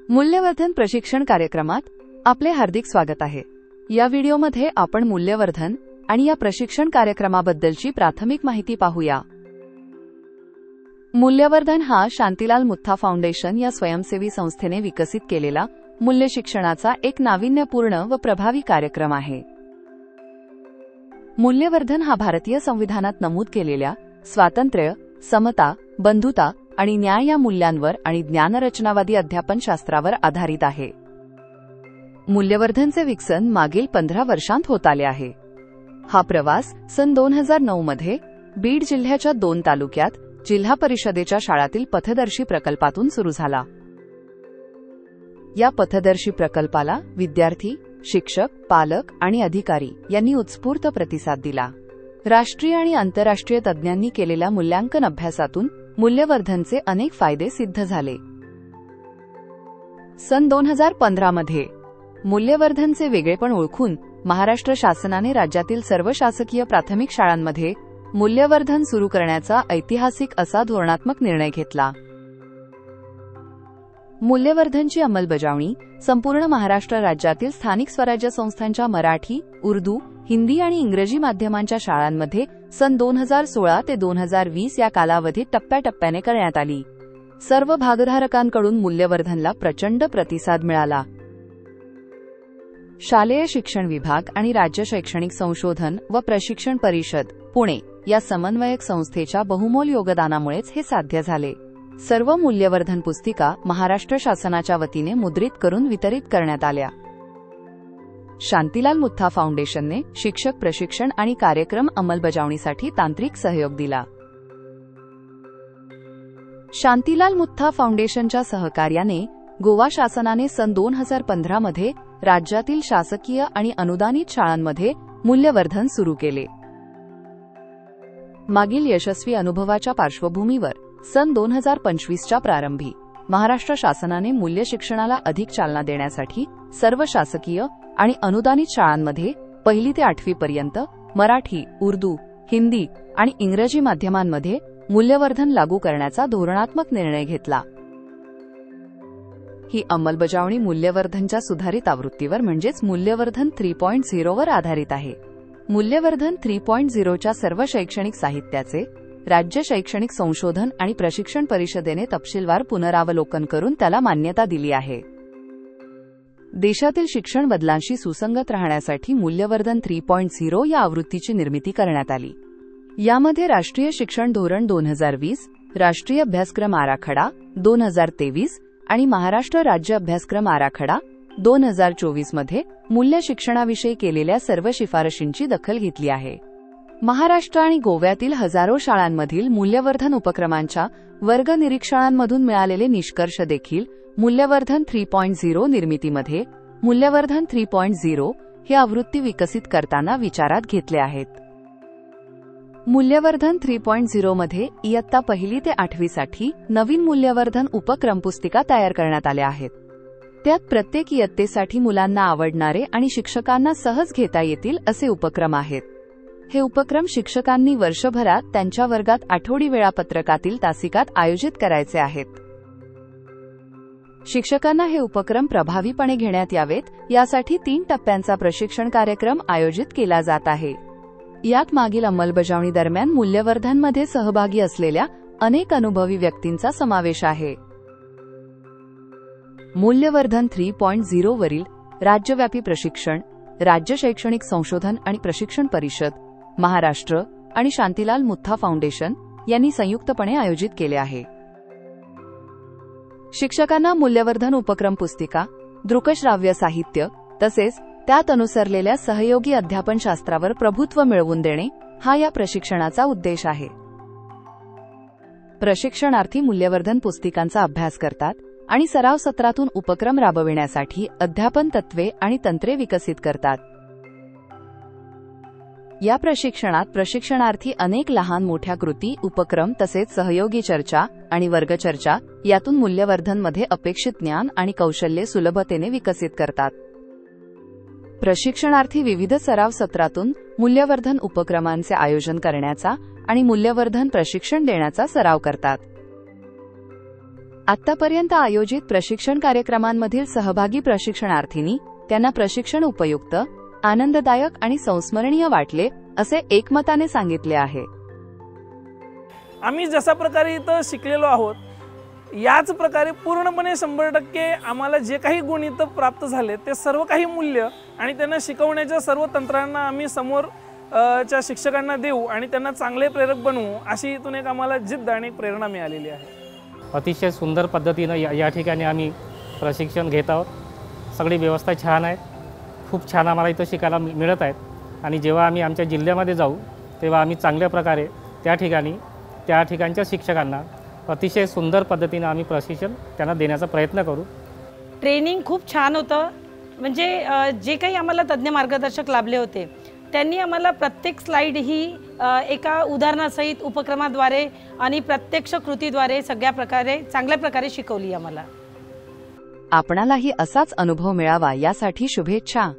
मूल्यवर्धन प्रशिक्षण कार्यक्रमात आपले हार्दिक स्वागत आहे। या व्हिडिओमध्ये आपण मूल्यवर्धन आणि या प्रशिक्षण कार्यक्रमाबद्दलची प्राथमिक माहिती पाहूया। मूल्यवर्धन हा शांतीलाल मुत्था फाउंडेशन या स्वयंसेवी संस्थेने विकसित केलेला मूल्य शिक्षणाचा एक नाविन्यपूर्ण व प्रभावी कार्यक्रम आहे। मूल्यवर्धन हा भारतीय संविधानात नमूद केलेल्या स्वातंत्र्य, समता, बंधुता आणि न्याय या मूल्यांवर आणि ज्ञानरचनावादी अध्यापनशास्त्रावर आधारित आहे। मूल्यवर्धनचे विकसन मागील 15 वर्षांत होत आले आहे। हा प्रवास सन 2009 मध्ये बीड जिल्ह्याच्या 2 तालुक्यात जिल्हा परिषदेच्या शाळातील पथदर्शी प्रकल्पातून सुरू झाला। या पथदर्शी प्रकल्पाला विद्यार्थी, शिक्षक, पालक आणि अधिकारी यांनी उत्स्फूर्त प्रतिसाद दिला। राष्ट्रीय आणि आंतरराष्ट्रीय तज्ज्ञांनी केलेल्या मूल्यांकन अभ्यासातून मूल्यवर्धनचे अनेक फायदे सिद्ध झाले। सन 2015 मध्ये मूल्यवर्धनचे वेगळेपण ओळखून महाराष्ट्र शासनाने राज्यातील सर्व शासकीय प्राथमिक शाळांमध्ये मूल्यवर्धन सुरू करण्याचा ऐतिहासिक असा धोरणात्मक निर्णय घेतला। मूल्यवर्धनची अंमलबजावणी संपूर्ण महाराष्ट्र राज्यातील स्थानिक स्वराज्य संस्थांच्या मराठी, उर्दू, हिंदी आणि इंग्रजी माध्यमांच्या शाळांमध्ये सन 2016 ते 2020 या कालावधीत टप्प्याटप्प्याने करण्यात आली। सर्व भागधारकांकडून मूल्यवर्धनला प्रचंड प्रतिसाद मिळाला। शालेय शिक्षण विभाग आणि राज्य शैक्षणिक संशोधन व प्रशिक्षण परिषद, पुणे या समन्वयक संस्थेच्या बहुमोल योगदानामुळेच हे साध्य झाले। सर्व मूल्यवर्धन पुस्तिका महाराष्ट्र शासनाच्या वतीने मुद्रित करून वितरित करण्यात आल्या। शांतीलाल मुत्था फाउंडेशनने शिक्षक प्रशिक्षण आणि कार्यक्रम अंमलबजावणीसाठी तांत्रिक सहयोग दिला। शांतीलाल मुत्था फाउंडेशनच्या सहकार्याने गोवा शासनाने सन 2015 मध्ये राज्यातील शासकीय आणि अनुदानित शाळांमध्ये मूल्यवर्धन सुरू केले। मागील यशस्वी अनुभवाच्या पार्श्वभूमीवर सन 2025च्या प्रारंभी महाराष्ट्र शासनाने मूल्य शिक्षणाला अधिक चालना देण्यासाठी सर्व शासकीय आणि अनुदानित शाळांमध्ये 1ली ते 8वी पर्यंत मराठी, उर्दू, हिंदी आणि इंग्रजी माध्यमांमध्ये मूल्यवर्धन लागू करण्याचा धोरणात्मक निर्णय घेतला। ही अंमलबजावणी मूल्यवर्धनच्या सुधारित आवृत्तीवर म्हणजेच मूल्यवर्धन 3.0 वर आधारित आहे। मूल्यवर्धन 3.0च्या सर्व शैक्षणिक साहित्याचे राज्य शैक्षणिक संशोधन आणि प्रशिक्षण परिषदेने तपशीलवार पुनरावलोकन करून त्याला मान्यता दिली आहे। देशातील शिक्षण बदलांशी सुसंगत राहण्यासाठी मूल्यवर्धन 3.0 या आवृत्तीची निर्मिती करण्यात आली। यामध्ये राष्ट्रीय शिक्षण धोरण 2020, राष्ट्रीय अभ्यासक्रम आराखडा 2023 आणि महाराष्ट्र राज्य अभ्यासक्रम आराखडा 2024 मध्ये मूल्य शिक्षणाविषयी केलेल्या सर्व शिफारशींची दखल घेतली आहे। महाराष्ट्र आणि गोव्यातील हजारो शाळांमधील मूल्यवर्धन उपक्रमांच्या वर्ग निरीक्षणांमधून मिळालेले निष्कर्ष देखील मूल्यवर्धन 3.0 निर्मितीमध्ये मूल्यवर्धन 3.0 ही आवृत्ती विकसित करताना विचारात घेतले आहेत। मूल्यवर्धन 3.0 मध्ये इयत्ता 1ली ते 8वी साठी नवीन मूल्यवर्धन उपक्रम पुस्तिका तयार करण्यात आल्या आहेत। त्यात प्रत्येक इयत्तेसाठी मुलांना आवडणारे आणि शिक्षकांना सहज घेता येतील असे उपक्रम आहेत। हे उपक्रम शिक्षकांनी वर्षभरात त्यांच्या वर्गात आठवडी वेळापत्रकातील तासिकात आयोजित करायचे आहेत। शिक्षकांना हे उपक्रम प्रभावीपणे घेण्यात यावेत यासाठी 3 टप्प्यांचा प्रशिक्षण कार्यक्रम आयोजित केला जात आहे। यात मागील अंमलबजावणी दरम्यान मूल्यवर्धनमध्ये सहभागी असलेल्या अनेक अनुभवी व्यक्तींचा समावेश आहे। मूल्यवर्धन 3.0 वरील राज्यव्यापी प्रशिक्षण राज्य शैक्षणिक संशोधन आणि प्रशिक्षण परिषद, महाराष्ट्र आणि शांतीलाल मुत्था फाउंडेशन यांनी संयुक्तपणे आयोजित केले आहे। शिक्षकांना मूल्यवर्धन उपक्रम पुस्तिका, दृकश्राव्य साहित्य तसेच त्यात अनुसरलेल्या सहयोगी अध्यापनशास्त्रावर प्रभुत्व मिळवून देणे हा या प्रशिक्षणाचा उद्देश आहे। प्रशिक्षणार्थी मूल्यवर्धन पुस्तिकांचा अभ्यास करतात आणि सराव सत्रातून उपक्रम राबविण्यासाठी अध्यापन तत्त्वे आणि तंत्रे विकसित करतात। या प्रशिक्षणात प्रशिक्षणार्थी अनेक लहान मोठ्या कृती, उपक्रम तसेच सहयोगी चर्चा आणि वर्गचर्चा यातून मूल्यवर्धनमध्ये अपेक्षित ज्ञान आणि कौशल्ये सुलभतेने विकसित करतात। प्रशिक्षणार्थी विविध सराव सत्रातून मूल्यवर्धन उपक्रमांचे आयोजन करण्याचा आणि मूल्यवर्धन प्रशिक्षण देण्याचा सराव करतात। आतापर्यंत आयोजित प्रशिक्षण कार्यक्रमांमधील सहभागी प्रशिक्षणार्थींनी त्यांना प्रशिक्षण उपयुक्त, आनंददायक आणि संस्मरणीय वाटले असे एकमताने सांगितले आहे. आम्ही जशा प्रकारे इथं शिकलेलो आहोत याच प्रकारे पूर्णपणे 100% आम्हाला जे काही गुण इथं प्राप्त झाले ते सर्व काही मूल्य आणि त्यांना शिकवण्याच्या सर्व तंत्रांना आम्ही समोर च्या शिक्षकांना देऊ आणि त्यांना चांगले प्रेरक बनवू अशी इथून एक आम्हाला जिद्द आणि प्रेरणा मिळालेली आहे. अतिशय सुंदर पद्धतीने या ठिकाणी आम्ही प्रशिक्षण घेत आहोत. सगळी व्यवस्था छान आहे. खूप छान आम्हाला इथं शिकायला मिळत आहेत. आणि जेव्हा आम्ही आमच्या जिल्ह्यामध्ये जाऊ तेव्हा आम्ही चांगल्या प्रकारे त्या ठिकाणच्या शिक्षकांना अतिशय सुंदर पद्धतीने आम्ही प्रशिक्षण त्यांना देण्याचा प्रयत्न करू. ट्रेनिंग खूप छान होतं. म्हणजे जे काही आम्हाला तज्ज्ञ मार्गदर्शक लाभले होते त्यांनी आम्हाला प्रत्येक स्लाइड ही एका उदाहरणासहित उपक्रमाद्वारे आणि प्रत्यक्ष कृतीद्वारे सगळ्या प्रकारे चांगल्या प्रकारे शिकवली आम्हाला. आपणालाही असाच अनुभव मिळावा यासाठी शुभेच्छा.